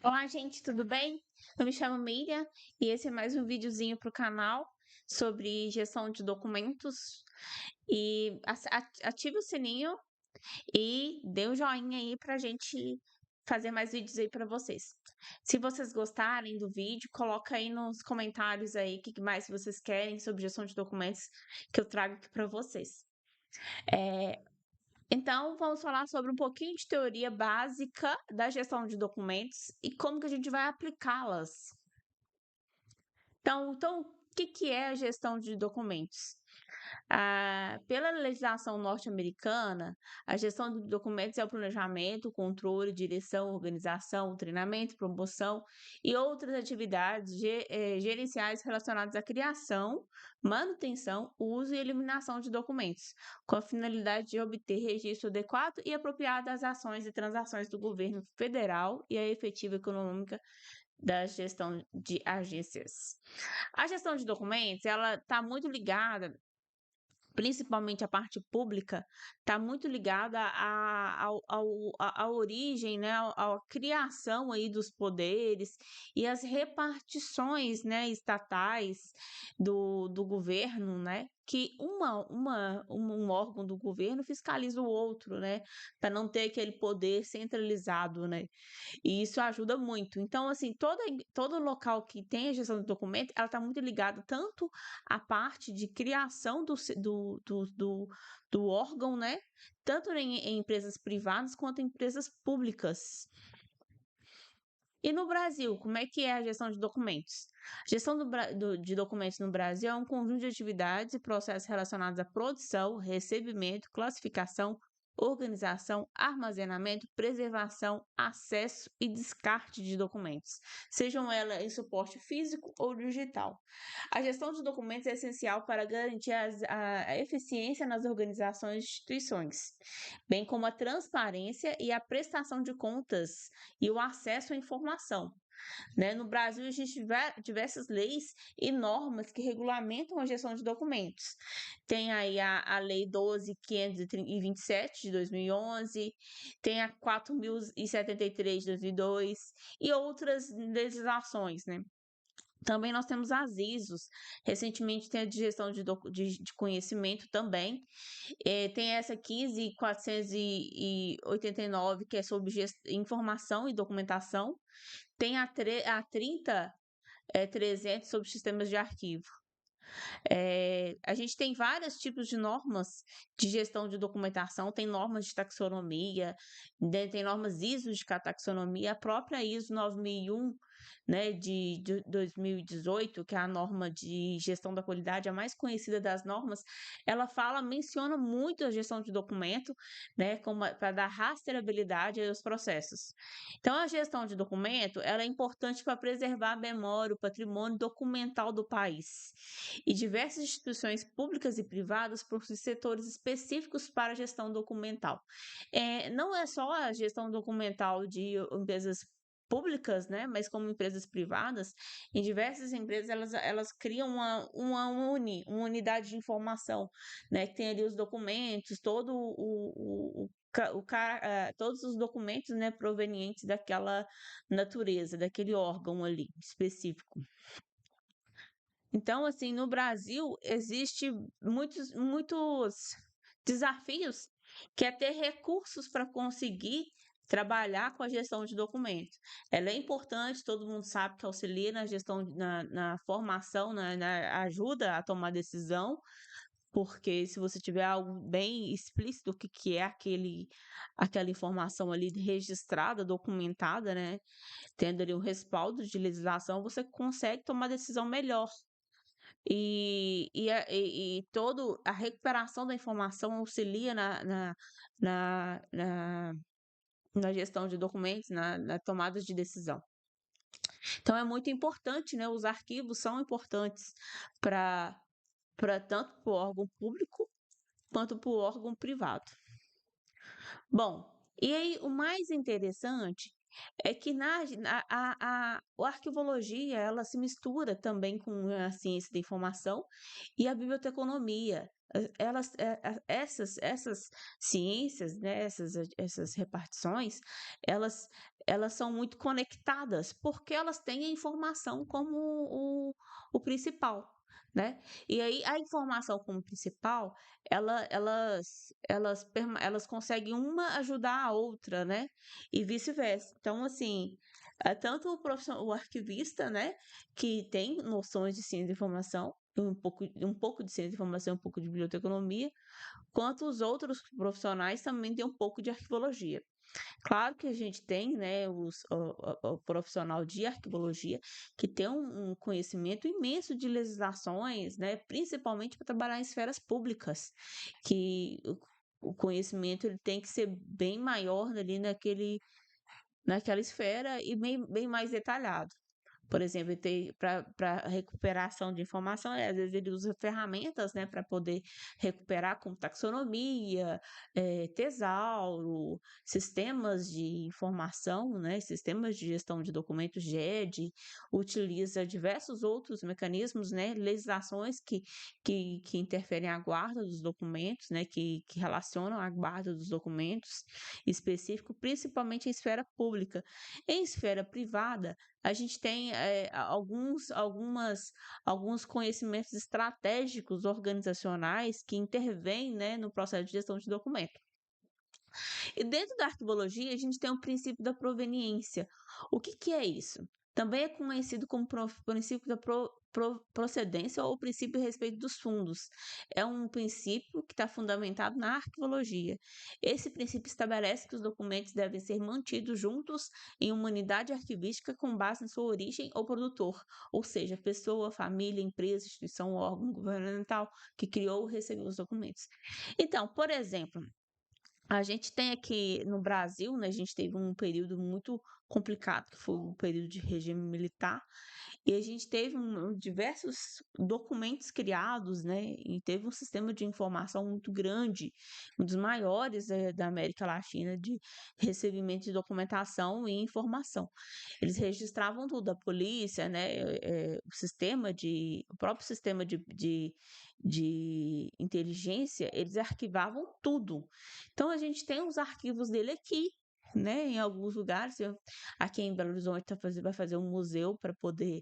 Olá, gente, tudo bem? Eu me chamo Miriam e esse é mais um videozinho para o canal sobre gestão de documentos. E ative o sininho e dê um joinha aí para a gente fazer mais vídeos aí para vocês. Se vocês gostarem do vídeo, coloca aí nos comentários aí o que mais vocês querem sobre gestão de documentos que eu trago aqui para vocês. Então, vamos falar sobre um pouquinho de teoria básica da gestão de documentos e como que a gente vai aplicá-las. Então, o que é a gestão de documentos? Pela legislação norte-americana, a gestão de documentos é o planejamento, controle, direção, organização, treinamento, promoção e outras atividades gerenciais relacionadas à criação, manutenção, uso e eliminação de documentos, com a finalidade de obter registro adequado e apropriado das ações e transações do governo federal e a efetiva econômica da gestão de agências. A gestão de documentos, ela está muito ligada, principalmente a parte pública, está muito ligada à origem, né, à criação aí dos poderes e as repartições, né, estatais do governo, né, que um órgão do governo fiscaliza o outro, né, para não ter aquele poder centralizado, né. E isso ajuda muito. Então, assim, todo local que tem a gestão do documento, ela está muito ligada tanto à parte de criação do órgão, né? Tanto em empresas privadas quanto em empresas públicas. E no Brasil, como é que é a gestão de documentos? A gestão de documentos no Brasil é um conjunto de atividades e processos relacionados à produção, recebimento, classificação, organização, armazenamento, preservação, acesso e descarte de documentos, sejam elas em suporte físico ou digital. A gestão de documentos é essencial para garantir a eficiência nas organizações e instituições, bem como a transparência e a prestação de contas e o acesso à informação, né? No Brasil, existem diversas leis e normas que regulamentam a gestão de documentos. Tem aí a Lei 12.527 de 2011, tem a 4.073 de 2002 e outras legislações, né? Também nós temos as ISOs, recentemente tem a de gestão de conhecimento também, tem essa 15.489, que é sobre informação e documentação, tem a 30.300 sobre sistemas de arquivo. A gente tem vários tipos de normas de gestão de documentação, tem normas de taxonomia, né, tem normas ISO de taxonomia, a própria ISO 9001, né, de 2018, que é a norma de gestão da qualidade, a mais conhecida das normas, ela menciona muito a gestão de documento, né, para dar rastreabilidade aos processos. Então, a gestão de documento, ela é importante para preservar a memória, o patrimônio documental do país. E diversas instituições públicas e privadas possuem setores específicos para a gestão documental. Não é só a gestão documental de empresas públicas, né, mas como empresas privadas, em diversas empresas elas criam uma unidade de informação, né, que tem ali os documentos, todo todos os documentos, né, provenientes daquela natureza, daquele órgão ali específico. Então, assim, no Brasil existe muitos desafios, que é ter recursos para conseguir trabalhar com a gestão de documentos. Ela é importante, todo mundo sabe que auxilia na gestão, na formação, na ajuda a tomar decisão, porque se você tiver algo bem explícito do que é aquela informação ali registrada, documentada, né, tendo ali um respaldo de legislação, você consegue tomar decisão melhor. E toda a recuperação da informação auxilia na, na gestão de documentos, na tomada de decisão. Então, é muito importante, né? Os arquivos são importantes para tanto para o órgão público quanto para o órgão privado. Bom, e aí o mais interessante é que a arquivologia ela se mistura também com a ciência da informação e a biblioteconomia. essas ciências, né, essas repartições, elas, elas são muito conectadas, porque elas têm a informação como o principal, né? E aí a informação como principal, elas conseguem uma ajudar a outra, né? E vice-versa. Então, assim, tanto o arquivista, né, que tem noções de ciência da informação, um pouco de ciência da informação, um pouco de biblioteconomia, quanto os outros profissionais também têm um pouco de arquivologia. Claro que a gente tem, né, o profissional de arquivologia que tem um conhecimento imenso de legislações, né, principalmente para trabalhar em esferas públicas, que o conhecimento ele tem que ser bem maior ali naquela esfera e bem mais detalhado. Por exemplo, para recuperação de informação, às vezes ele usa ferramentas, né, para poder recuperar, como taxonomia, tesauro, sistemas de informação, né, sistemas de gestão de documentos GED, utiliza diversos outros mecanismos, né, legislações que interferem a guarda dos documentos, né, que relacionam a guarda dos documentos específico, principalmente em esfera pública. Em esfera privada, a gente tem alguns conhecimentos estratégicos organizacionais que intervêm, né, no processo de gestão de documento. E dentro da arquivologia, a gente tem o princípio da proveniência. O que é isso? Também é conhecido como princípio da procedência ou princípio a respeito dos fundos. É um princípio que está fundamentado na arquivologia. Esse princípio estabelece que os documentos devem ser mantidos juntos em uma unidade arquivística com base na sua origem ou produtor, ou seja, pessoa, família, empresa, instituição, órgão governamental que criou ou recebeu os documentos. Então, por exemplo, a gente tem aqui no Brasil, né, a gente teve um período muito complicado, que foi o período de regime militar, e a gente teve diversos documentos criados, né, e teve um sistema de informação muito grande, um dos maiores da América Latina de recebimento de documentação e informação. Eles registravam tudo, a polícia, né, o próprio sistema de inteligência, eles arquivavam tudo. Então, a gente tem os arquivos dele aqui, né, em alguns lugares. Aqui em Belo Horizonte vai fazer um museu para poder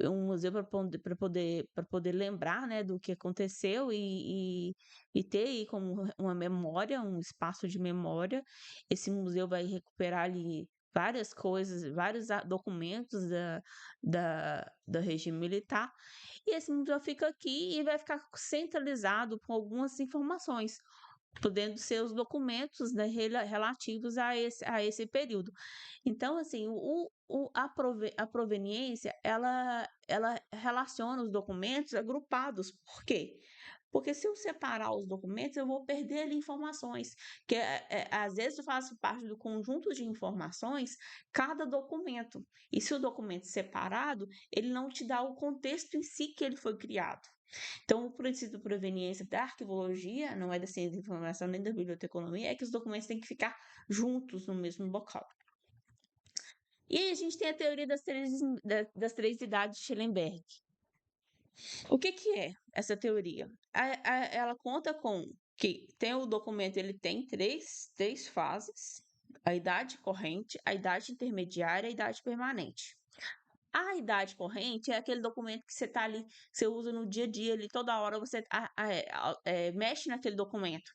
um museu para poder lembrar, né, do que aconteceu e ter aí como uma memória, um espaço de memória. Esse museu vai recuperar ali várias coisas, vários documentos da regime militar, e esse museu fica aqui e vai ficar centralizado com algumas informações, podendo ser os documentos, né, relativos a esse período. Então, assim, a proveniência, ela relaciona os documentos agrupados. Por quê? Porque se eu separar os documentos, eu vou perder ali informações, que às vezes eu faço parte do conjunto de informações, cada documento. E se o documento é separado, ele não te dá o contexto em si que ele foi criado. Então, o princípio de proveniência da arquivologia, não é da ciência da informação nem da biblioteconomia, é que os documentos têm que ficar juntos no mesmo local. E aí a gente tem a teoria das três idades de Schellenberg. O que é essa teoria? Ela conta com que tem o documento, ele tem três fases: a idade corrente, a idade intermediária e a idade permanente. A idade corrente é aquele documento que você está ali, você usa no dia a dia, ali, toda hora você mexe naquele documento.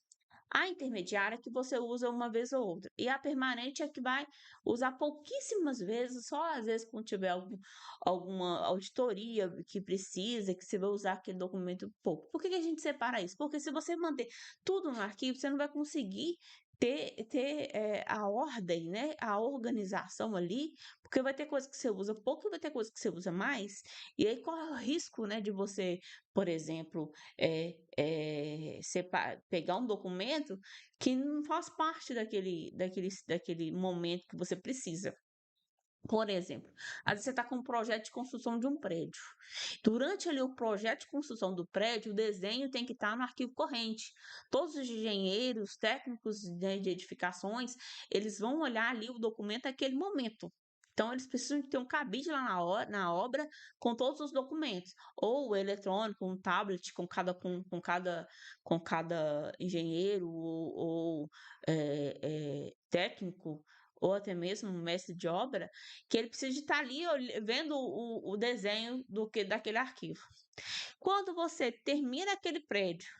A intermediária é que você usa uma vez ou outra. E a permanente é que vai usar pouquíssimas vezes, só às vezes quando tiver alguma auditoria que precisa, que você vai usar aquele documento pouco. Por que a gente separa isso? Porque se você manter tudo no arquivo, você não vai conseguir ter a ordem, né? A organização ali, porque vai ter coisa que você usa pouco e vai ter coisa que você usa mais. E aí corre o risco, né, de você, por exemplo, pegar um documento que não faz parte daquele momento que você precisa. Por exemplo, às vezes você está com um projeto de construção de um prédio. Durante ali o projeto de construção do prédio, o desenho tem que estar no arquivo corrente. Todos os engenheiros, técnicos, né, de edificações, eles vão olhar ali o documento naquele momento. Então eles precisam de ter um cabide lá na obra com todos os documentos, ou eletrônico, um tablet com cada engenheiro ou, técnico, ou até mesmo um mestre de obra, que ele precisa de estar ali vendo o desenho daquele arquivo. Quando você termina aquele prédio,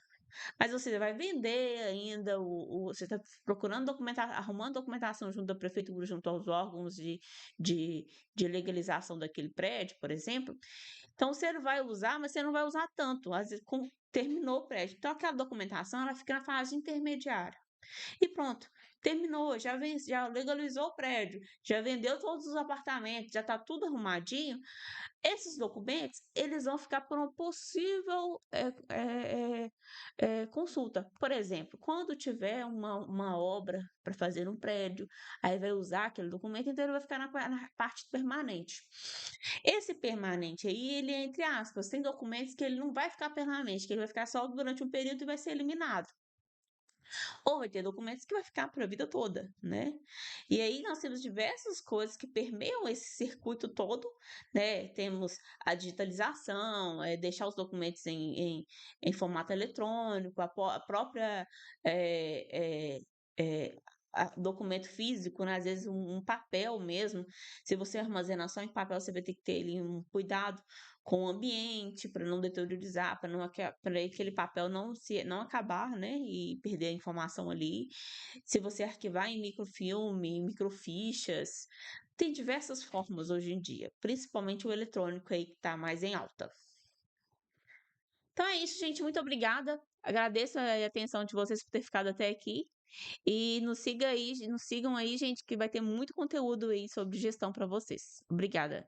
mas você vai vender ainda, você está procurando documentar, arrumando documentação junto à prefeitura, junto aos órgãos de, de legalização daquele prédio, por exemplo. Então você vai usar, mas você não vai usar tanto. Às vezes, terminou o prédio. Então aquela documentação ela fica na fase intermediária. E pronto, terminou, já legalizou o prédio, já vendeu todos os apartamentos, já está tudo arrumadinho. Esses documentos, eles vão ficar para uma possível consulta. Por exemplo, quando tiver uma obra para fazer um prédio, aí vai usar aquele documento, então ele vai ficar na parte permanente. Esse permanente aí, ele é entre aspas, tem documentos que ele não vai ficar permanente, que ele vai ficar só durante um período e vai ser eliminado. Ou vai ter documentos que vai ficar para a vida toda, né? E aí nós temos diversas coisas que permeiam esse circuito todo, né? Temos a digitalização, deixar os documentos em formato eletrônico, a própria documento físico, né? Às vezes um papel mesmo. Se você armazenar só em papel, você vai ter que ter ali um cuidado com o ambiente para não deteriorizar, para aquele papel não acabar, né? E perder a informação ali. Se você arquivar em microfilme, em microfichas, tem diversas formas hoje em dia, principalmente o eletrônico aí que está mais em alta. Então é isso, gente. Muito obrigada. Agradeço a atenção de vocês por ter ficado até aqui. E nos sigam aí, gente, que vai ter muito conteúdo aí sobre gestão para vocês. Obrigada.